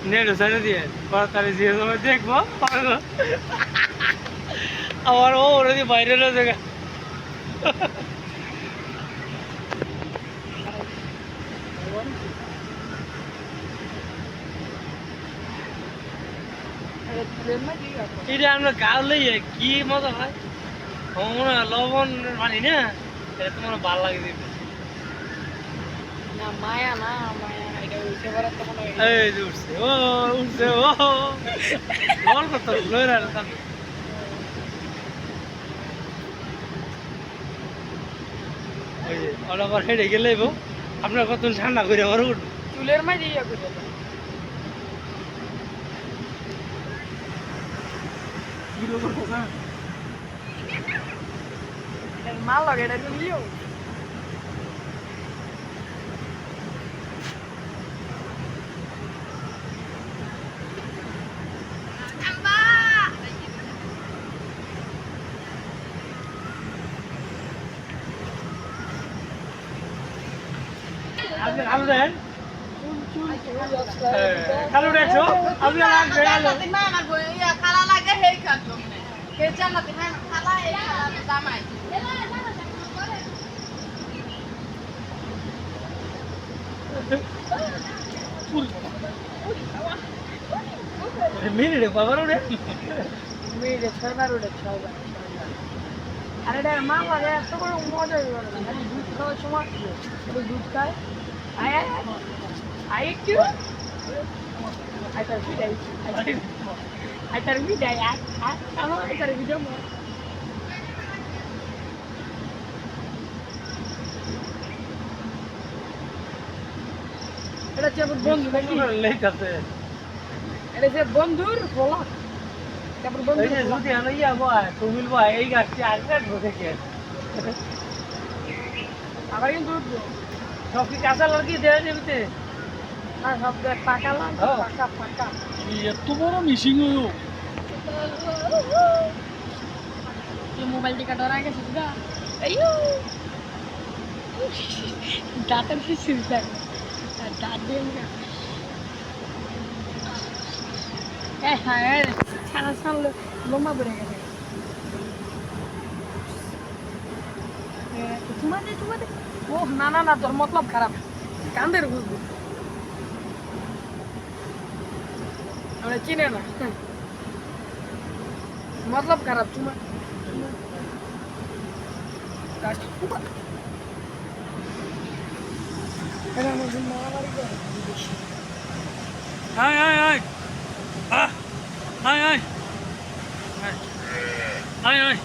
Net সাইডে দিয়ে তাড়াতাড়ি দিয়ে তোমার দেখবো আমার ও ওরা দিয়ে বাইরে না জায়গা এটা আমরা গাল লইয়ে কি মজা হয় মনে হয় লবণ মানি না এটা তোমার ভালো লাগে দিবে না মায়া না মায়া এটা উঠে পড়ার তো মনে হয় এই যে উঠছে ও বল কত লইরা ওই যে অলাবার হেডে গেলেই আপনার কত ঠান্ডা করে আবার উঠবে চুলের মাঝে ইয়া করে মাল লাগে এটা নিও আলু দেন আলু দেখছো আলু লাগবে আলু খালা লাগে হেই খাতো কে জান্নাতে খালা এই খালা জামাই মিনিটে বাবার ওরে মেয়ে ছয়বার উঠে ছয়বার আরে রে মা মানে এত বড় মজা হলো না খালি দুধ খাওয়ার সময় একটু দুধ খায় আয় আয় আয় একটু আয় তার বিদায় আয় তার বিদায় আমার আয় তার বিদায় এটা হচ্ছে বন্ধু নাকি লেখ আছে এটা যে বন্ধুর বলা তারপর বন্ধু এই যে যদি আনো ইয়া বয় তুমিল বয় এই গাছটি আর কাটবো থেকে আবার কিন্তু উঠবো সব কি কাঁচা লড়কি দেওয়া যাবে না সব পাকা লাগ পাকা পাকা এত বড় মিশিং হইও ये मोबाइल टिका डरा के सीधा अयो दातर से सीधा दात देंगे ए हाय खाना साल लोमा बने गए तुम्हारे ओ ना ना ना তোর मतलब खराब কান্দের বুঝবো আমরা চিনে না मतलब खराब तुम्हारे Ai ai ai. Ah. Ai ai. Ai ai.